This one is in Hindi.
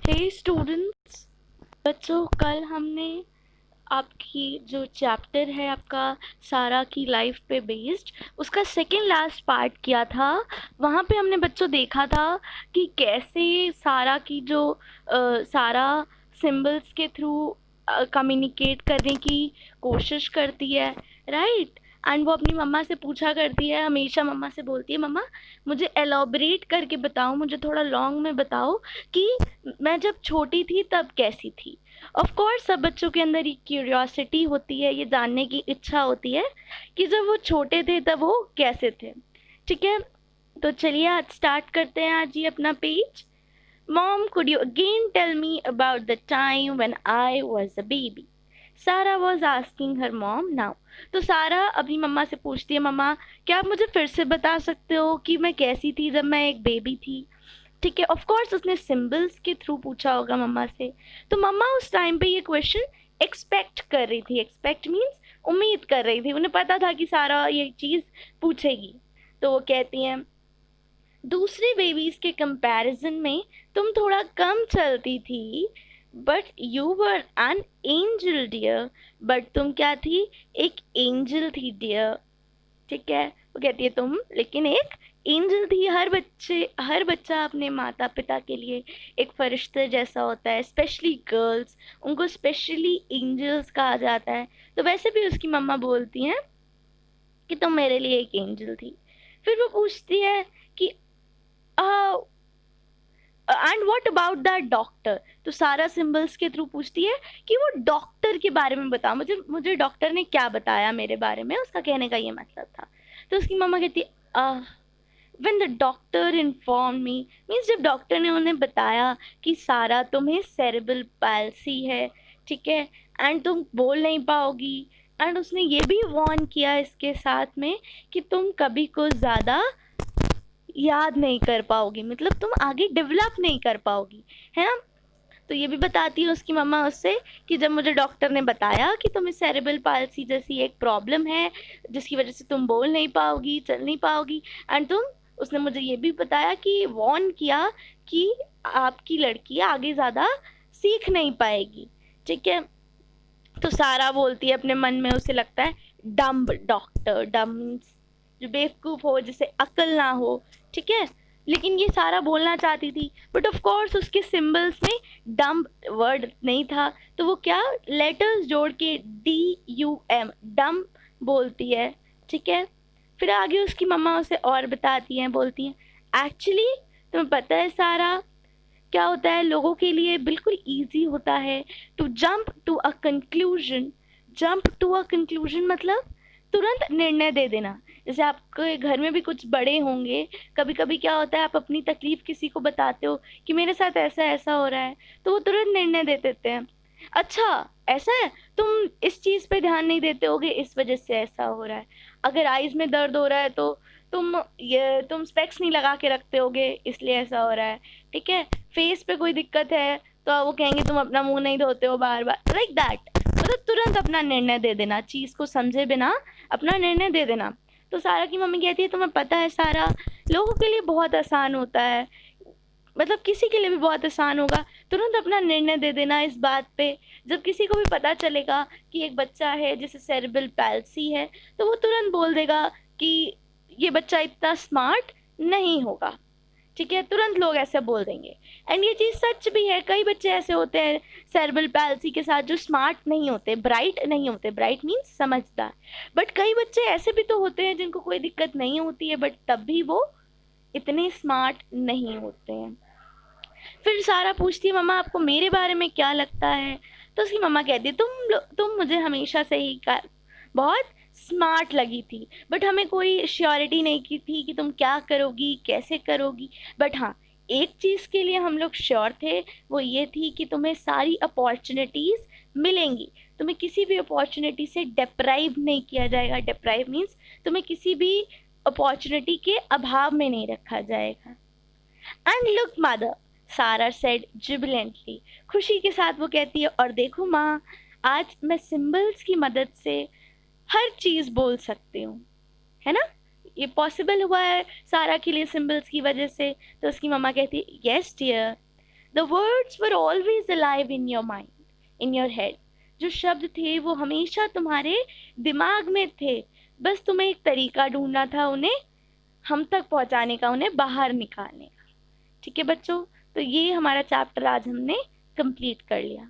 हे स्टूडेंट्स, बच्चों कल हमने आपकी जो चैप्टर है आपका सारा की लाइफ पे बेस्ड उसका सेकेंड लास्ट पार्ट किया था। वहाँ पे हमने बच्चों देखा था कि कैसे सारा की जो सारा सिंबल्स के थ्रू कम्युनिकेट करने की कोशिश करती है, राइट। एंड वो अपनी मम्मा से पूछा करती है, हमेशा मम्मा से बोलती है, मम्मा मुझे एलोबरेट करके बताओ, मुझे थोड़ा लॉन्ग में बताओ कि मैं जब छोटी थी तब कैसी थी। ऑफ कोर्स सब बच्चों के अंदर ये क्यूरियोसिटी होती है, ये जानने की इच्छा होती है कि जब वो छोटे थे तब वो कैसे थे। ठीक है, तो चलिए आज स्टार्ट करते हैं आज ये अपना page. Mom, could you again tell me about the time when I was a baby? सारा was asking her mom now. तो सारा अपनी मम्मा से पूछती है, मम्मा क्या आप मुझे फिर से बता सकते हो कि मैं कैसी थी जब मैं एक बेबी थी। ठीक है, ऑफ कोर्स उसने सिंबल्स के थ्रू पूछा होगा मम्मा से। तो मम्मा उस टाइम पे ये क्वेश्चन एक्सपेक्ट कर रही थी। एक्सपेक्ट मीन्स उम्मीद कर रही थी, उन्हें पता था कि सारा ये चीज़ पूछेगी। तो वो कहती हैं, दूसरे बेबीज के कंपैरिजन में तुम थोड़ा कम चलती थी, but you were an angel dear. But तुम क्या थी? एक एंजल थी डियर। ठीक है, वो कहती है तुम लेकिन एक एंजल थी। हर बच्चा अपने माता पिता के लिए एक फरिश्ते जैसा होता है, स्पेशली गर्ल्स, उनको स्पेशली एंजल्स कहा जाता है। तो वैसे भी उसकी मम्मा बोलती हैं कि तुम मेरे लिए एक एंजल थी। फिर वो पूछती है कि and what about that doctor. तो सारा सिंबल्स के थ्रू पूछती है कि वो डॉक्टर के बारे में बताओ, मुझे मुझे डॉक्टर ने क्या बताया मेरे बारे में, उसका कहने का ये मतलब था। तो उसकी मम्मा कहती है, when the doctor inform me, means जब डॉक्टर ने उन्हें बताया कि सारा तुम्हें सेरेब्रल पैल्सी है, ठीक है, एंड तुम बोल नहीं पाओगी, एंड उसने ये भी वार्न किया इसके साथ में कि तुम कभी कुछ ज़्यादा याद नहीं कर पाओगी, मतलब तुम आगे डेवलप नहीं कर पाओगी, है ना। तो ये भी बताती है उसकी मम्मा उससे कि जब मुझे डॉक्टर ने बताया कि तुम्हें सेरेब्रल पाल्सी जैसी एक प्रॉब्लम है जिसकी वजह से तुम बोल नहीं पाओगी, चल नहीं पाओगी, एंड उसने मुझे ये भी बताया कि वार्न किया कि आपकी लड़की आगे ज़्यादा सीख नहीं पाएगी। ठीक है, तो सारा बोलती है अपने मन में, उसे लगता है डम्ब डॉक्टर, डम्ब मीन्स जो बेवकूफ़ हो, जिसे अक्ल ना हो। ठीक है, लेकिन ये सारा बोलना चाहती थी, बट ऑफ कोर्स उसके सिंबल्स में डम्ब वर्ड नहीं था, तो वो क्या लेटर्स जोड़ के DUM डम्ब बोलती है। ठीक है, फिर आगे उसकी मम्मा उसे और बताती हैं, बोलती हैं एक्चुअली तुम्हें पता है सारा क्या होता है, लोगों के लिए बिल्कुल ईजी होता है to jump to a conclusion. Jump to a conclusion मतलब तुरंत निर्णय दे देना। जैसे आपके घर में भी कुछ बड़े होंगे, कभी कभी क्या होता है आप अपनी तकलीफ किसी को बताते हो कि मेरे साथ ऐसा ऐसा हो रहा है, तो वो तुरंत निर्णय दे देते हैं, अच्छा ऐसा है, तुम इस चीज़ पे ध्यान नहीं देते होगे, इस वजह से ऐसा हो रहा है। अगर आईज में दर्द हो रहा है तो तुम स्पेक्स नहीं लगा के रखते होगे, इसलिए ऐसा हो रहा है। ठीक है, फेस पे कोई दिक्कत है तो वो कहेंगे तुम अपना मुंह नहीं धोते हो बार बार, लाइक दैट। मतलब तुरंत अपना निर्णय दे देना, चीज़ को समझे बिना अपना निर्णय दे देना। तो सारा की मम्मी कहती है तुम्हें पता है सारा, लोगों के लिए बहुत आसान होता है, मतलब किसी के लिए भी बहुत आसान होगा तुरंत अपना निर्णय दे देना इस बात पे। जब किसी को भी पता चलेगा कि एक बच्चा है जिसे सेरेब्रल पैल्सी है, तो वो तुरंत बोल देगा कि ये बच्चा इतना स्मार्ट नहीं होगा। ठीक है, तुरंत लोग ऐसे बोल देंगे, एंड ये चीज़ सच भी है। कई बच्चे ऐसे होते हैं सेरेब्रल पैल्सी के साथ जो स्मार्ट नहीं होते, ब्राइट नहीं होते, ब्राइट मीन्स समझदार, बट कई बच्चे ऐसे भी तो होते हैं जिनको कोई दिक्कत नहीं होती है, बट तब भी वो इतने स्मार्ट नहीं होते हैं। फिर सारा पूछती है मम्मा आपको मेरे बारे में क्या लगता है। तो उसकी मम्मा कहती है तुम मुझे हमेशा से ही बहुत स्मार्ट लगी थी, बट हमें कोई श्योरिटी नहीं की थी कि तुम क्या करोगी, कैसे करोगी। बट हाँ, एक चीज़ के लिए हम लोग श्योर थे, वो ये थी कि तुम्हें सारी अपॉर्चुनिटीज़ मिलेंगी, तुम्हें किसी भी अपॉर्चुनिटी से डिप्राइव नहीं किया जाएगा। डिप्राइव मीन्स तुम्हें किसी भी अपॉर्चुनिटी के अभाव में नहीं रखा जाएगा। एंड लुक मदर, सारा सेड जुबिलेंटली, खुशी के साथ वो कहती है, और देखो माँ, आज मैं सिंबल्स की मदद से हर चीज़ बोल सकती हूँ, है ना। ये पॉसिबल हुआ है सारा के लिए सिंबल्स की वजह से। तो उसकी मम्मा कहती है yes dear, the words were always alive in your mind, in your head. जो शब्द थे वो हमेशा तुम्हारे दिमाग में थे, बस तुम्हें एक तरीका ढूंढना था उन्हें हम तक पहुंचाने का, उन्हें बाहर निकालने का। ठीक है बच्चों, तो ये हमारा चैप्टर आज हमने कंप्लीट कर लिया।